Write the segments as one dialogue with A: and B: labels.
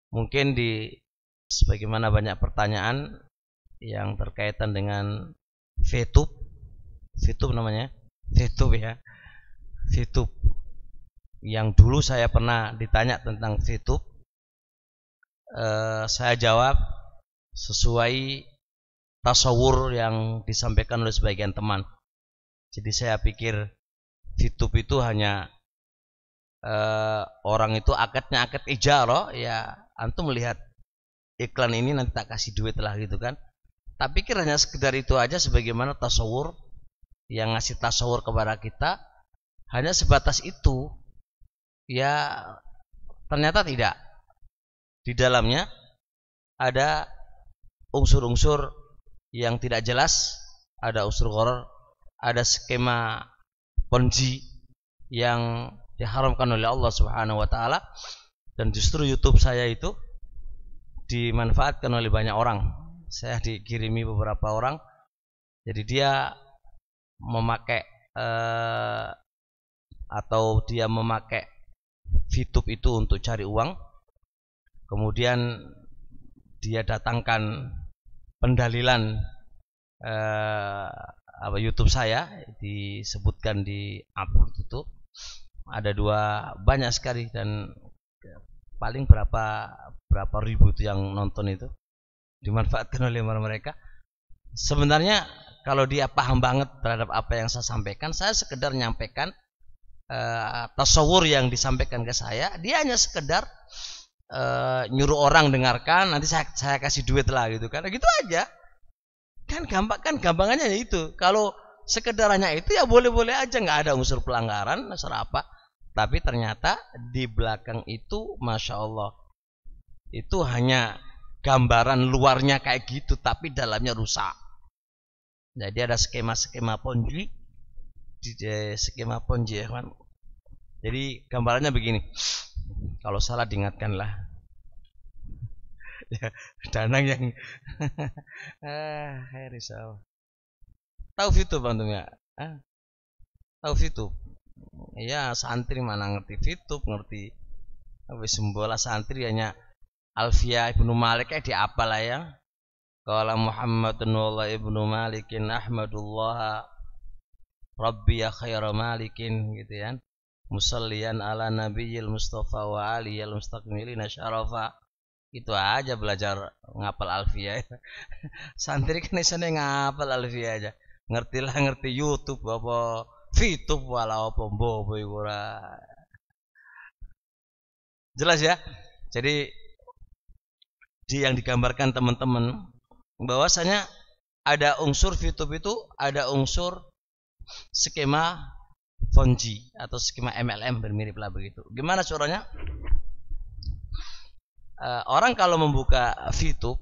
A: Mungkin sebagaimana banyak pertanyaan yang berkaitan dengan VTube. VTube namanya, VTube ya, VTube. Yang dulu saya pernah ditanya tentang VTube, saya jawab sesuai tasawur yang disampaikan oleh sebagian teman. Jadi saya pikir VTube itu hanya orang itu akadnya akad ijarah, ya antum melihat iklan ini nanti tak kasih duit lah gitu kan. Tak pikir hanya sekedar itu aja, sebagaimana tasawur yang ngasih tasawur kepada kita hanya sebatas itu. Ya ternyata tidak. Di dalamnya ada unsur-unsur yang tidak jelas, ada unsur gharar, ada skema ponzi yang diharamkan oleh Allah Subhanahu wa taala. Dan justru YouTube saya itu dimanfaatkan oleh banyak orang. Saya dikirimi beberapa orang. Jadi dia memakai VTube itu untuk cari uang. Kemudian dia datangkan pendalilan YouTube saya, disebutkan di upload itu ada banyak sekali, dan paling berapa ribu itu yang nonton, itu dimanfaatkan oleh mereka. Sebenarnya kalau dia paham banget terhadap apa yang saya sampaikan, saya sekedar nyampaikan tasawur yang disampaikan ke saya. Dia hanya sekedar nyuruh orang dengarkan, nanti saya kasih duit lah gitu kan, gitu aja kan. Gampangannya itu. Kalau sekedarannya itu ya boleh-boleh aja, nggak ada unsur pelanggaran, unsur apa. Tapi ternyata di belakang itu, masya Allah, itu hanya gambaran luarnya kayak gitu, tapi dalamnya rusak. Jadi ada skema ponzi, skema ponzi ya kan. Jadi gambarannya begini, kalau salah diingatkanlah. Ya, Danang yang risau. Tahu VTube antum ya? Tahu VTube? Ya, santri mana ngerti VTube, ngerti wis bola santri hanya Alfiya ibnu Malik di apa lah ya. Qala Muhammadun wallah ibnu Malikin ahmadullah rabbi ya khaira malikin, gitu kan. Musallian ala nabiyil mustafa wa aliyil mustaqmilina syarafa. Itu aja belajar ngapal Alfiya. Santri kan isane ngapal Alfiya aja. Ngerti YouTube apa VTube wala apa mbobo iku ora. Jelas ya? Jadi yang digambarkan teman-teman bahwasanya ada unsur VTube itu, ada unsur skema ponzi atau skema MLM, bermirip lah begitu. Gimana caranya? Orang kalau membuka VTube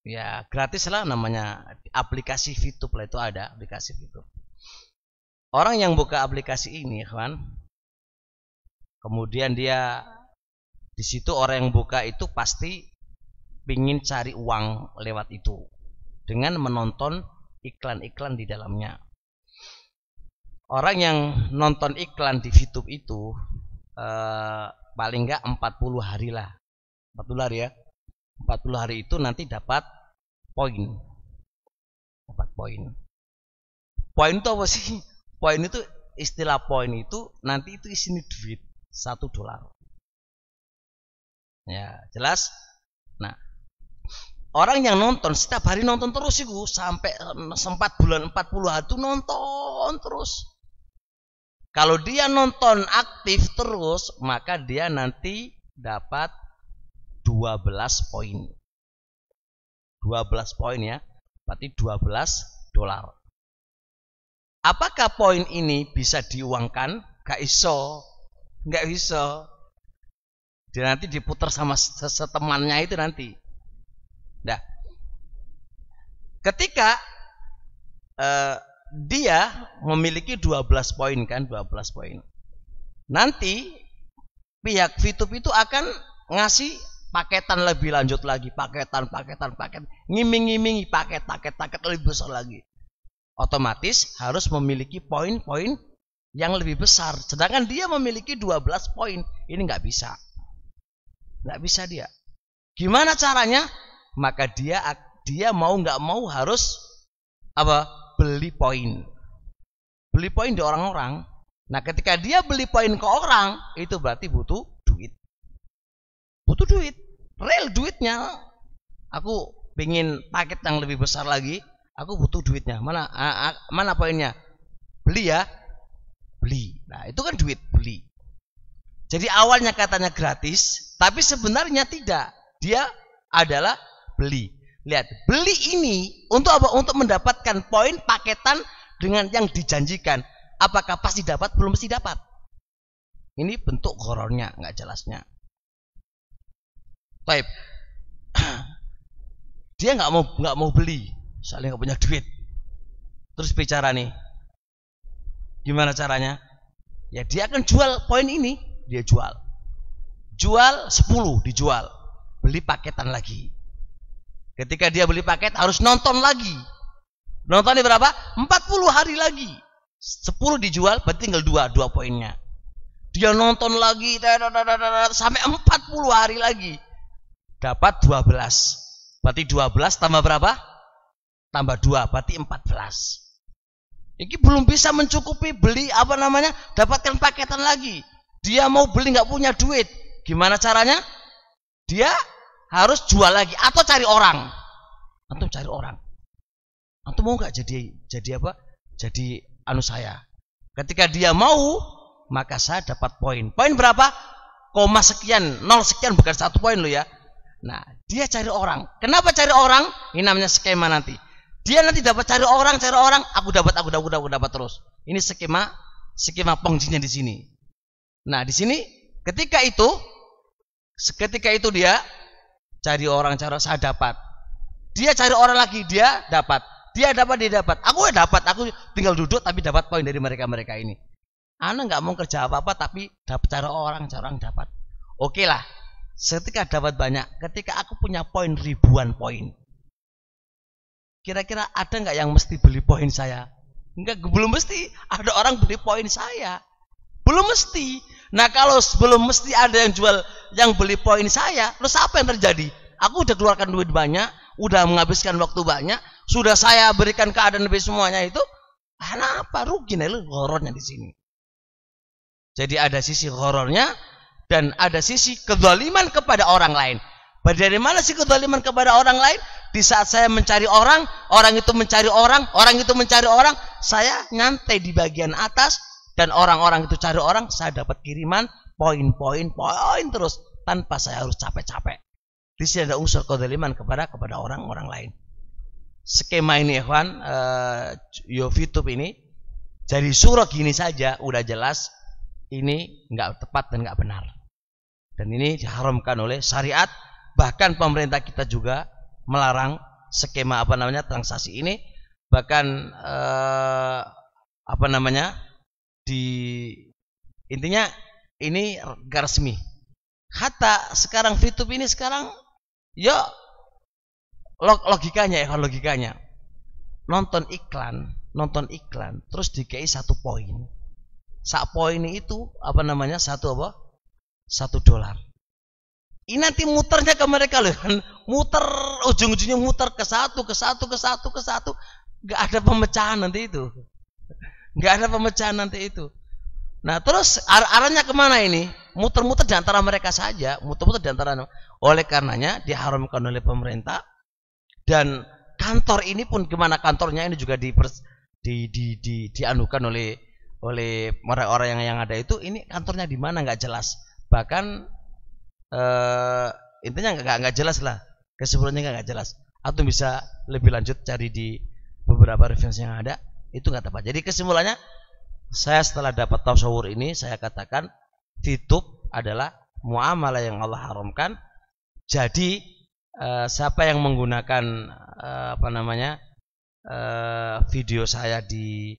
A: ya gratis lah, namanya aplikasi VTube lah, itu ada aplikasi VTube. Orang yang buka aplikasi ini kan, kemudian dia di situ, orang yang buka itu pasti ingin cari uang lewat itu dengan menonton iklan-iklan di dalamnya. Orang yang nonton iklan di VTube itu paling enggak 40 hari lah. 40 hari ya. 40 hari itu nanti dapat poin. Dapat poin. Poin itu apa sih? Poin itu, istilah poin itu nanti itu isinya duit $1. Ya, jelas? Nah, orang yang nonton setiap hari nonton terus itu sampai 4 bulan 40 hari itu nonton terus. Kalau dia nonton aktif terus, maka dia nanti dapat 12 poin. 12 poin ya, berarti $12. Apakah poin ini bisa diuangkan? Gak iso. Gak bisa. Dia nanti diputar sama setemannya itu nanti. Nah, ketika dia memiliki 12 poin kan, 12 poin. Nanti pihak VTube itu akan ngasih paketan lebih lanjut lagi, paket, ngiming-ngimingi paket lebih besar lagi. Otomatis harus memiliki poin-poin yang lebih besar. Sedangkan dia memiliki 12 poin. Ini nggak bisa. Nggak bisa dia. Gimana caranya? Maka dia mau nggak mau harus apa? Beli poin. Beli poin di orang-orang. Nah, ketika dia beli poin ke orang, itu berarti butuh duit. Butuh duit. Real duitnya. Aku pengen paket yang lebih besar lagi, aku butuh duitnya. Mana poinnya? Beli ya. Beli. Nah, itu kan duit, beli. Jadi awalnya katanya gratis, tapi sebenarnya tidak. Dia adalah beli. Lihat, beli ini untuk apa? Untuk mendapatkan poin paketan dengan yang dijanjikan. Apakah pasti dapat? Belum pasti dapat. Ini bentuk ghorornya, nggak jelasnya. Baik. Dia nggak mau beli, soalnya nggak punya duit. Terus bicara nih, gimana caranya? Ya dia akan jual poin ini, dia jual 10 dijual, beli paketan lagi. Ketika dia beli paket harus nonton lagi. Nontonnya berapa? 40 hari lagi. 10 dijual, berarti tinggal 2 poinnya. Dia nonton lagi sampai 40 hari lagi. Dapat 12. Berarti 12 tambah berapa? Tambah 2, berarti 14. Ini belum bisa mencukupi beli dapatkan paketan lagi. Dia mau beli nggak punya duit. Gimana caranya? Dia harus jual lagi atau cari orang. Antum cari orang. Antum mau nggak jadi apa? Jadi saya. Ketika dia mau, maka saya dapat poin. Poin berapa? Koma sekian, 0 sekian, bukan 1 poin loh ya. Nah, dia cari orang. Kenapa cari orang? Ini namanya skema nanti. Dia nanti dapat cari orang, aku dapat terus. Ini skema pongjinya di sini. Nah, di sini ketika itu dia cari orang, saya dapat. Dia cari orang lagi, dia dapat. Dia dapat. Aku tinggal duduk tapi dapat poin dari mereka ini. Ana nggak mau kerja apa-apa tapi dapat cari orang dapat. Oke lah. Ketika dapat banyak, ketika aku punya poin ribuan poin, kira-kira ada nggak yang mesti beli poin saya? Enggak, belum mesti. Ada orang beli poin saya, belum mesti. Nah, kalau belum mesti ada yang jual, yang beli poin saya, terus apa yang terjadi? Aku udah keluarkan duit banyak, udah menghabiskan waktu banyak, sudah saya berikan keadaan lebih semuanya itu, kenapa rugi nih lu ghorornya di sini? Jadi ada sisi ghorornya dan ada sisi kezaliman kepada orang lain. Dari mana sih kezaliman kepada orang lain? Di saat saya mencari orang, orang itu mencari orang, orang itu mencari orang, saya nyantai di bagian atas dan orang-orang itu cari orang, saya dapat kiriman poin terus tanpa saya harus capek-capek. Di sini ada unsur kezaliman kepada orang-orang lain. Skema ini ikhwan, YouTube ini jadi surah gini saja udah jelas ini nggak tepat dan nggak benar. Dan ini diharamkan oleh syariat, bahkan pemerintah kita juga melarang skema transaksi ini, bahkan intinya ini gak resmi. Hatta sekarang YouTube ini sekarang ya logikanya nonton iklan terus dikei 1 poin. Sak poin itu $1. Ini nanti muternya ke mereka loh kan, muter ujung-ujungnya muter ke satu. Nggak ada pemecahan nanti itu. Nah terus arahnya kemana ini? Muter-muter di antara mereka saja, oleh karenanya diharamkan oleh pemerintah. Dan kantor ini pun gimana kantornya ini juga dianukan oleh orang-orang yang ada itu. Ini kantornya di mana nggak jelas. Bahkan intinya nggak jelas lah, kesimpulannya nggak jelas. Atau bisa lebih lanjut cari di beberapa referensi yang ada, itu nggak tepat. Jadi kesimpulannya, saya setelah dapat tasawur ini, saya katakan YouTube adalah muamalah yang Allah haramkan. Jadi siapa yang menggunakan video saya di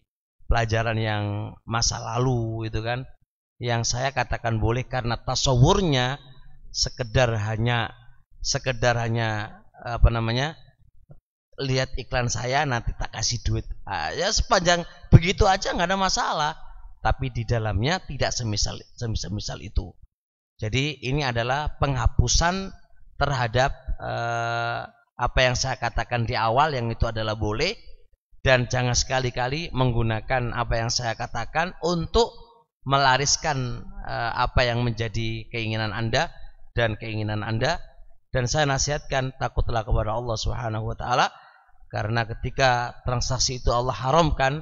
A: pelajaran yang masa lalu itu kan, yang saya katakan boleh karena tasawurnya sekedar hanya lihat iklan saya nanti tak kasih duit. Ya sepanjang begitu aja nggak ada masalah. Tapi di dalamnya tidak semisal itu. Jadi ini adalah penghapusan terhadap apa yang saya katakan di awal, yang itu adalah boleh, dan jangan sekali-kali menggunakan apa yang saya katakan untuk melariskan apa yang menjadi keinginan Anda dan keinginan Anda. Dan saya nasihatkan, takutlah kepada Allah Subhanahu wa taala, karena ketika transaksi itu Allah haramkan,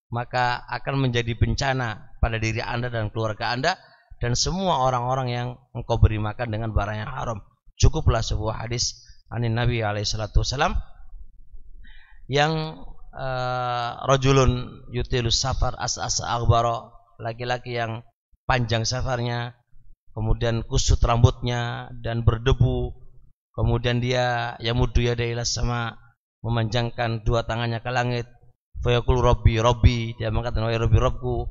A: maka akan menjadi bencana pada diri Anda dan keluarga Anda dan semua orang-orang yang engkau beri makan dengan barang yang haram. Cukuplah sebuah hadis anin Nabi alaihi salatu wasalam yang rajulun yutilus safar as-asa aghbara, laki-laki yang panjang safarnya, kemudian kusut rambutnya dan berdebu, kemudian dia yamuddu yadayhi ilas sama, memanjangkan dua tangannya ke langit, fa yaqulu rabbi rabbi, dia mengatakan wahai rabbi rabbku,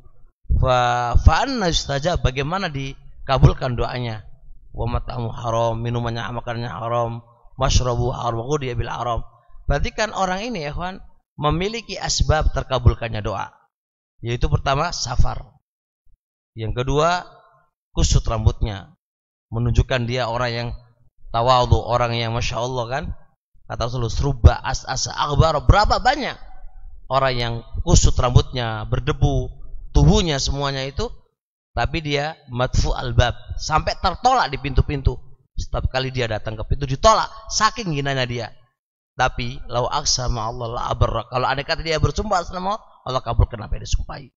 A: fa anna yustajab, bagaimana dikabulkan doanya, wa mat'amu haram, minumannya makanannya haram, masyrabu haram, dia bil haram. Berarti kan orang ini ya kawan, memiliki asbab terkabulkannya doa, yaitu pertama safar, yang kedua kusut rambutnya, menunjukkan dia orang yang tawadhu, orang yang masya Allah kan, kata Rasulullah serba as-asa aghbar, berapa banyak orang yang kusut rambutnya, berdebu, tubuhnya semuanya itu, tapi dia madfu al-bab, sampai tertolak di pintu-pintu. Setiap kali dia datang ke pintu ditolak, saking hinanya dia. Tapi lau aqsama Allah la abarra, kalau andai kata dia bersumpah sama Allah kabulkan apa yang disumpahi.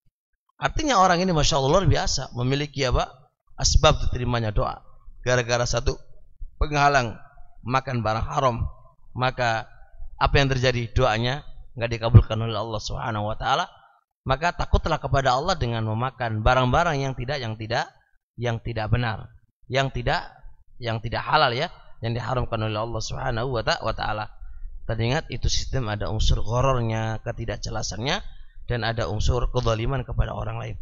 A: Artinya orang ini masya Allah luar biasa, memiliki apa? Asbab diterimanya doa. Gara-gara satu penghalang makan barang haram, maka apa yang terjadi? Doanya enggak dikabulkan oleh Allah Subhanahu wa taala. Maka takutlah kepada Allah dengan memakan barang-barang yang tidak benar, yang tidak halal ya, yang diharamkan oleh Allah Subhanahu wa taala. Dan ingat, itu sistem ada unsur ghorornya, ketidakjelasannya, dan ada unsur kezaliman kepada orang lain.